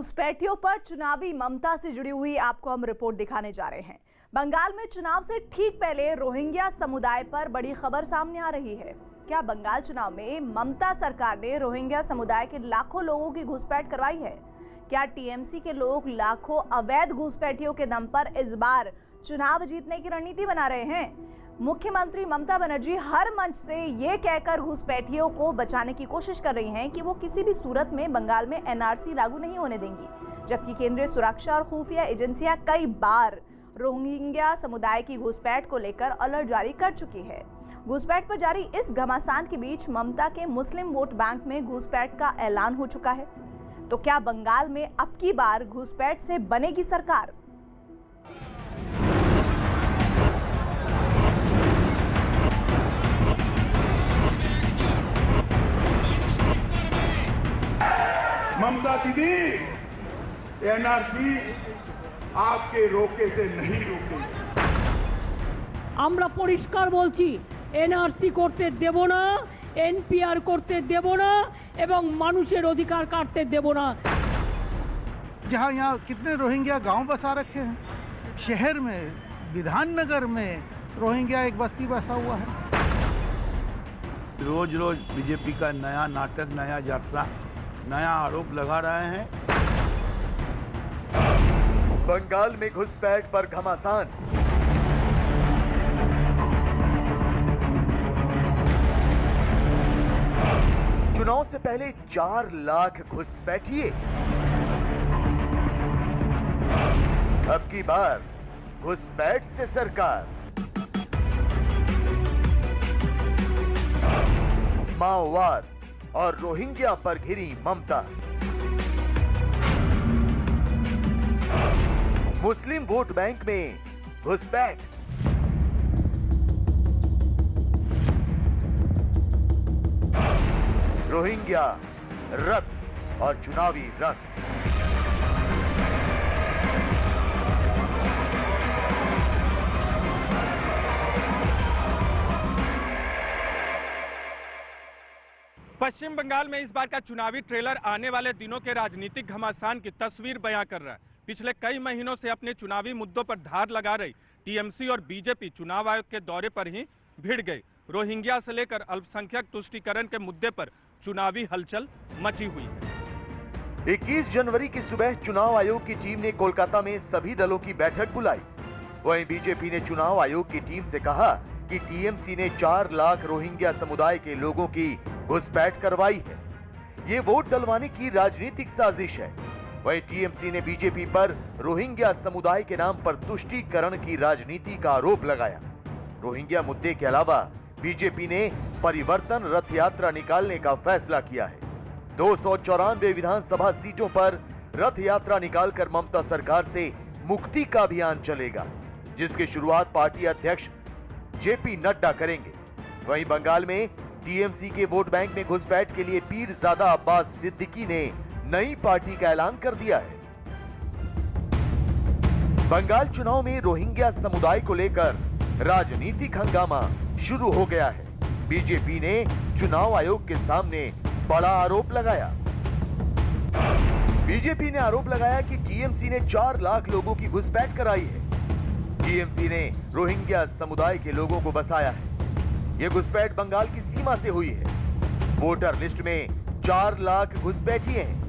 घुसपैठियों पर चुनावी ममता से जुड़ी हुई आपको हम रिपोर्ट दिखाने जा रहे हैं। बंगाल में चुनाव से ठीक पहले रोहिंग्या समुदाय पर बड़ी खबर सामने आ रही है। क्या बंगाल चुनाव में ममता सरकार ने रोहिंग्या समुदाय के लाखों लोगों की घुसपैठ करवाई है? क्या टीएमसी के लोग लाखों अवैध घुसपैठियों के दम पर इस बार चुनाव जीतने की रणनीति बना रहे हैं? मुख्यमंत्री ममता बनर्जी हर मंच से ये कहकर घुसपैठियों को बचाने की कोशिश कर रही हैं कि वो किसी भी सूरत में बंगाल में एनआरसी लागू नहीं होने देंगी, जबकि केंद्रीय सुरक्षा और खुफिया एजेंसियां कई बार रोहिंग्या समुदाय की घुसपैठ को लेकर अलर्ट जारी कर चुकी है। घुसपैठ पर जारी इस घमासान के बीच ममता के मुस्लिम वोट बैंक में घुसपैठ का ऐलान हो चुका है। तो क्या बंगाल में अब की बार घुसपैठ से बनेगी सरकार? ममता दीदी, एनआरसी आपके रोके से नहीं रोकेंगे। আমরা পরিষ্কার বলছি, এনআরসি করতে দেব না, এনপিআর করতে দেব না এবং মানুষের অধিকার কাটতে দেব না। जहाँ यहाँ कितने रोहिंग्या गांव बसा रखे हैं, शहर में, विधाननगर में रोहिंग्या एक बस्ती बसा हुआ है। रोज रोज बीजेपी का नया नाटक, नया यात्रा, नया आरोप लगा रहे हैं। बंगाल में घुसपैठ पर घमासान। चुनाव से पहले 4 लाख घुसपैठिए। अब की बार घुसपैठ से सरकार। माओवाद और रोहिंग्या पर घिरी ममता। मुस्लिम वोट बैंक में घुसपैठ। रोहिंग्या रद्द और चुनावी रद्द। पश्चिम बंगाल में इस बार का चुनावी ट्रेलर आने वाले दिनों के राजनीतिक घमासान की तस्वीर बयां कर रहा है। पिछले कई महीनों से अपने चुनावी मुद्दों पर धार लगा रही टीएमसी और बीजेपी चुनाव आयोग के दौरे पर ही भिड़ गई। रोहिंग्या से लेकर अल्पसंख्यक तुष्टीकरण के मुद्दे पर चुनावी हलचल मची हुई है। 21 जनवरी की सुबह चुनाव आयोग की टीम ने कोलकाता में सभी दलों की बैठक बुलाई। वहीं बीजेपी ने चुनाव आयोग की टीम से कहा कि टीएमसी ने 4 लाख रोहिंग्या समुदाय के लोगों की घुसपैठ करवाई है। ये वोट डलवाने की राजनीतिक साजिश है। वहीं टीएमसी ने बीजेपी पर रोहिंग्या समुदाय के नाम पर तुष्टीकरण की राजनीति का आरोप लगाया। रोहिंग्या मुद्दे के अलावा बीजेपी ने परिवर्तन रथ यात्रा निकालने का फैसला किया है। 294 विधानसभा सीटों पर रथ यात्रा निकालकर ममता सरकार से मुक्ति का अभियान चलेगा, जिसकी शुरुआत पार्टी अध्यक्ष जेपी नड्डा करेंगे। वहीं बंगाल में टीएमसी के वोट बैंक में घुसपैठ के लिए पीरजादा अब्बास सिद्दीकी ने नई पार्टी का ऐलान कर दिया है। बंगाल चुनाव में रोहिंग्या समुदाय को लेकर राजनीतिक हंगामा शुरू हो गया है। बीजेपी ने चुनाव आयोग के सामने बड़ा आरोप लगाया। बीजेपी ने आरोप लगाया कि टीएमसी ने 4 लाख लोगों की घुसपैठ कराई है। टीएमसी ने रोहिंग्या समुदाय के लोगों को बसाया है। यह घुसपैठ बंगाल की सीमा से हुई है। वोटर लिस्ट में 4 लाख घुसपैठिए हैं।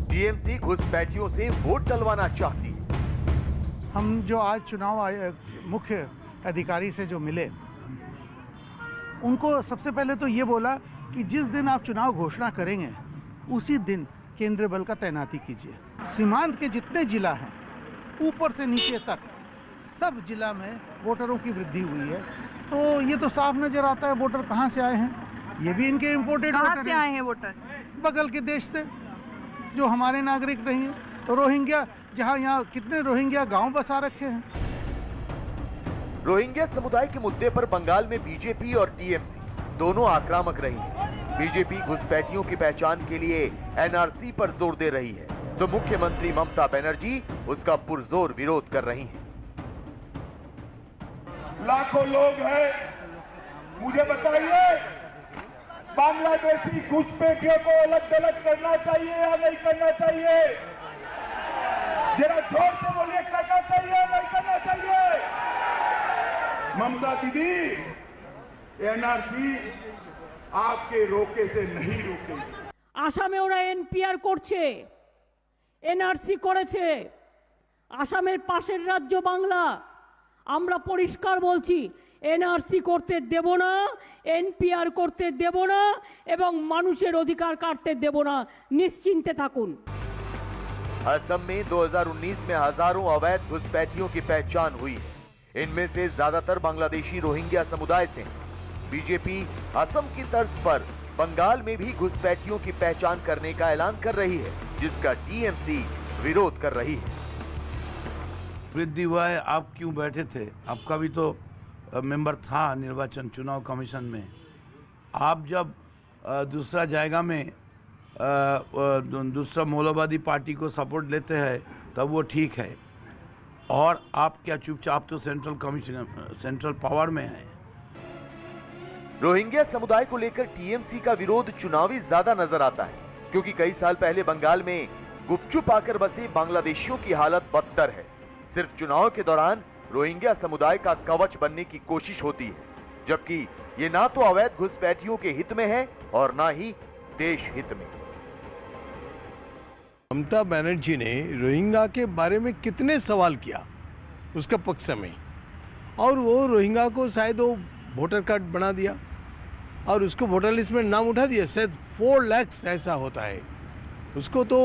टीएमसी घुसपैठियों से वोट डलवाना चाहती है। हम जो आज चुनाव आयोग मुख्य अधिकारी से जो मिले, उनको सबसे पहले तो ये बोला कि जिस दिन आप चुनाव घोषणा करेंगे उसी दिन केंद्रीय बल का तैनाती कीजिए। सीमांत के जितने जिला हैं, ऊपर से नीचे तक सब जिला में वोटरों की वृद्धि हुई है। तो ये तो साफ नजर आता है वोटर कहाँ से आए हैं। ये भी इनके इम्पोर्टेड वोटर से आए हैं वोटर, बगल के देश से, जो हमारे नागरिक नहीं है। तो रोहिंग्या, जहाँ यहाँ कितने रोहिंग्या गांव बसा रखे हैं। रोहिंग्या समुदाय के मुद्दे पर बंगाल में बीजेपी और टीएमसी दोनों आक्रामक रही है। बीजेपी घुसपैठियों की पहचान के लिए एनआरसी पर जोर दे रही है, तो मुख्यमंत्री ममता बनर्जी उसका पुरजोर विरोध कर रही हैं। लाखों लोग हैं, मुझे बताइए, बांग्लादेशी घुसपैठियों को अलग अलग करना चाहिए या नहीं करना चाहिए? जरा जोर से बोलिए, करना चाहिए नहीं करना चाहिए? ममता दीदी, एनआरसी आपके रोके से नहीं रोकेगी। আসামে ওরা এনপিআর করছে, এনআরসি করেছে, আসামের পাশের রাজ্য বাংলা। আমরা পরিষ্কার বলছি, এনআরসি করতে দেব না, এনপিআর করতে দেব না এবং মানুষের অধিকার কাটতে দেব না, নিশ্চিন্তে থাকুন। असम में 2019 में हजारों अवैध घुसपैठियों की पहचान हुई है। इनमें से ज्यादातर बांग्लादेशी रोहिंग्या समुदाय से हैं। बीजेपी असम की तर्ज पर बंगाल में भी घुसपैठियों की पहचान करने का ऐलान कर रही है, जिसका टीएमसी विरोध कर रही है। वृद्धि हुआ है। आप क्यों बैठे थे? आपका भी तो मेंबर था निर्वाचन चुनाव कमीशन में। आप जब दूसरा जायगा में दूसरा मौलवादी पार्टी को सपोर्ट लेते हैं तब वो ठीक है, और आप क्या चुपचाप तो सेंट्रल पावर में है। रोहिंग्या समुदाय को लेकर टीएमसी का विरोध चुनावी ज्यादा नजर आता है, क्योंकि कई साल पहले बंगाल में गुपचुप आकर बसे बांग्लादेशियों की हालत बदतर है। सिर्फ चुनाव के दौरान रोहिंग्या समुदाय का कवच बनने की कोशिश होती है, जबकि ये ना तो अवैध घुसपैठियों के हित में है और ना ही देश हित में। ममता बनर्जी ने रोहिंग्या के बारे में कितने सवाल किया उसका पक्ष में, और वो रोहिंग्या को शायद वो वोटर कार्ड बना दिया और उसको वोटर लिस्ट में नाम उठा दिया। शायद 4 लाख ऐसा होता है। उसको तो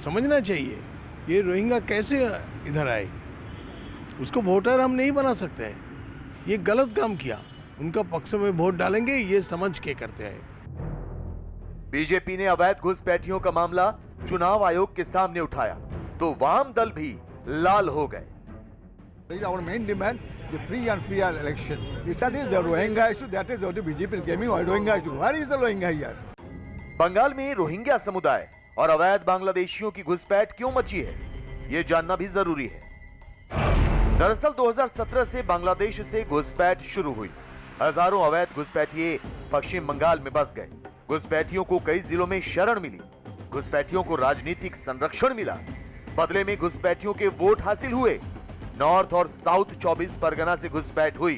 समझना चाहिए ये रोहिंग्या कैसे इधर आए। उसको वोटर हम नहीं बना सकते हैं। ये गलत काम किया। उनका पक्ष में वोट डालेंगे ये समझ के करते हैं। बीजेपी ने अवैध घुसपैठियों का मामला चुनाव आयोग के सामने उठाया तो वाम दल भी लाल हो गए। Our main demand the free and fair election. If that is the Rohingya issue, that is what the BJP is giving. Or Rohingya issue. Where is the Rohingya here? Bengal में रोहिंग्या समुदाय और अवैध बांग्लादेशियों की घुसपैठ क्यों मची है, ये जानना भी जरूरी है। दरअसल 2017 से बांग्लादेश से घुसपैठ शुरू हुई। हजारों अवैध घुसपैठिए पश्चिम बंगाल में बस गए। घुसपैठियों को कई जिलों में शरण मिली। घुसपैठियों को राजनीतिक संरक्षण मिला। बदले में घुसपैठियों के वोट हासिल हुए। नॉर्थ और साउथ 24 परगना से घुसपैठ हुई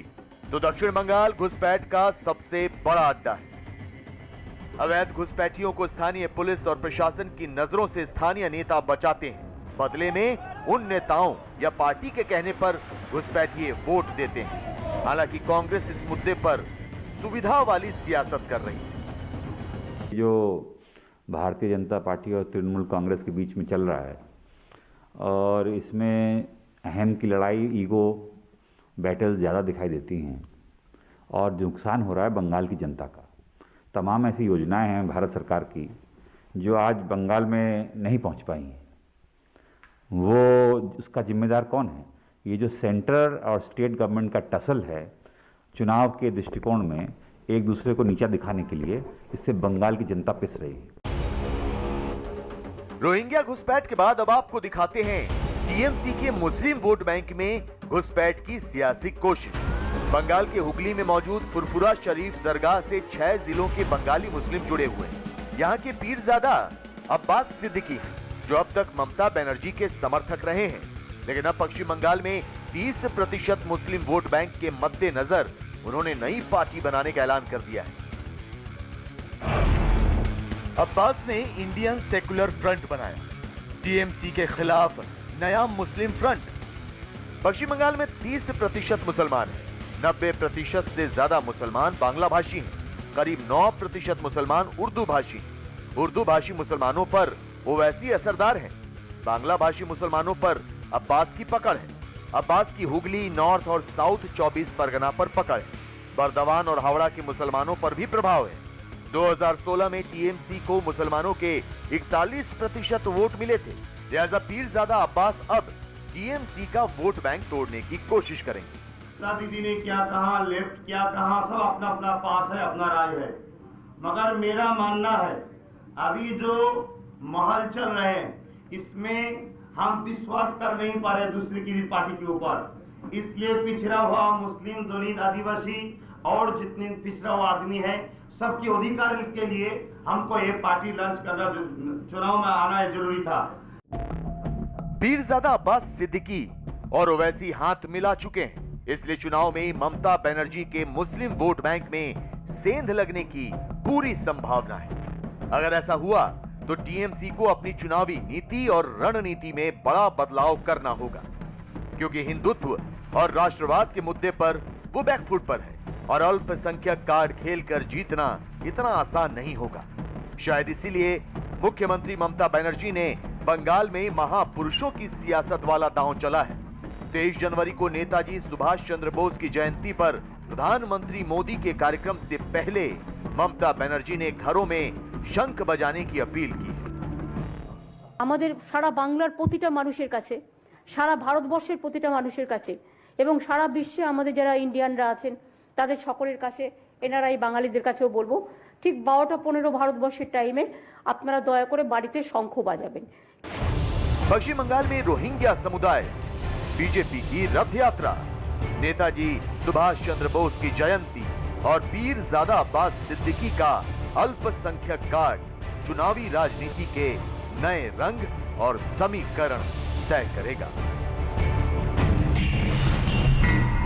तो दक्षिण बंगाल घुसपैठ का सबसे बड़ा अड्डा है। अवैध घुसपैठियों को स्थानीय पुलिस और प्रशासन की नजरों से स्थानीय नेता बचाते हैं। बदले में उन नेताओं या पार्टी के कहने पर घुसपैठिए वोट देते हैं। हालांकि कांग्रेस इस मुद्दे पर सुविधा वाली सियासत कर रही है। जो भारतीय जनता पार्टी और तृणमूल कांग्रेस के बीच में चल रहा है, और इसमें अहम की लड़ाई ईगो बैटल ज़्यादा दिखाई देती हैं, और नुकसान हो रहा है बंगाल की जनता का। तमाम ऐसी योजनाएं हैं भारत सरकार की जो आज बंगाल में नहीं पहुंच पाई हैं। वो उसका जिम्मेदार कौन है? ये जो सेंटर और स्टेट गवर्नमेंट का टसल है चुनाव के दृष्टिकोण में एक दूसरे को नीचा दिखाने के लिए, इससे बंगाल की जनता पिस रही है। रोहिंग्या घुसपैठ के बाद अब आपको दिखाते हैं टीएमसी के मुस्लिम वोट बैंक में घुसपैठ की सियासी कोशिश। बंगाल के हुगली में मौजूद फुरफुरा शरीफ दरगाह से 6 जिलों के बंगाली मुस्लिम जुड़े हुए हैं। यहाँ के पीरजादा अब्बास सिद्दीकी हैं, जो अब तक ममता बनर्जी के समर्थक रहे हैं, लेकिन अब पश्चिम बंगाल में 30% मुस्लिम वोट बैंक के मद्देनजर उन्होंने नई पार्टी बनाने का ऐलान कर दिया है। अब्बास ने इंडियन सेकुलर फ्रंट बनाया, टीएमसी के खिलाफ नया मुस्लिम फ्रंट। पश्चिम बंगाल में 30% मुसलमान हैं, 90% से ज्यादा मुसलमान बांग्ला भाषी हैं, करीब 9% मुसलमान उर्दू भाषी। उर्दू भाषी मुसलमानों पर ओवैसी असरदार हैं, बांग्ला भाषी मुसलमानों पर अब्बास की पकड़ है। अब्बास की हुगली, नॉर्थ और साउथ 24 परगना पर पकड़ है। बर्दवान और हावड़ा के मुसलमानों पर भी प्रभाव है। 2016 में टीएमसी को मुसलमानों के 41% वोट मिले थे, लिहाजा पीरजादा अब्बास अब टीएमसी का वोट बैंक तोड़ने की कोशिश करेंगे। दीदी ने क्या कहा, लेफ्ट क्या कहा, सब अपना अपना पास है, अपना राय है। मगर मेरा मानना है अभी जो माहौल चल रहे हैं इसमें हम विश्वास कर नहीं पा रहे दूसरी की पार्टी के ऊपर। इसलिए पिछड़ा हुआ मुस्लिम, दलित, आदिवासी और जितने पिछड़ा हुआ आदमी है सबके अधिकार के लिए हमको ये पार्टी लॉन्च करना, चुनाव में आना जरूरी था। पीरजादा अब्बास सिद्दीकी और ओवैसी हाथ मिला चुके हैं, इसलिए चुनाव में ममता बनर्जी के मुस्लिम वोट बैंक में सेंध लगने की पूरी संभावना है। अगर ऐसा हुआ तो टीएमसी को अपनी चुनावी नीति और रणनीति में बड़ा बदलाव करना होगा, क्योंकि हिंदुत्व और राष्ट्रवाद के मुद्दे पर वो बैकफुट पर है और अल्पसंख्यक कार्ड खेलकर जीतना इतना आसान नहीं होगा। शायद इसीलिए मुख्यमंत्री ममता बनर्जी ने बंगाल में महापुरुषों की सियासत वाला दांव चला है। 23 जनवरी को नेताजी सुभाष चंद्र बोस की जयंती पर प्रधानमंत्री मोदी के कार्यक्रम से पहले ममता बनर्जी ने घरों में शंख बजाने की अपील की है। আমাদের সারা বাংলার প্রতিটা মানুষের কাছে, সারা ভারতবর্ষের প্রতিটা মানুষের কাছে এবং সারা বিশ্বে আমাদের যারা ইন্ডিয়ানরা আছেন তাদের সকলের কাছে, এনআরআই বাঙালিদের কাছেও বলবো, ঠিক 12টা 15 ভারতবর্ষের টাইমে আপনারা দয়া করে বাড়িতে শঙ্খ বাজাবেন। पश्चिम बंगाल में रोहिंग्या समुदाय, बीजेपी की रथ यात्रा, नेताजी सुभाष चंद्र बोस की जयंती और पीरजादा अब्बास सिद्दीकी का अल्पसंख्यक कार्ड चुनावी राजनीति के नए रंग और समीकरण तय करेगा।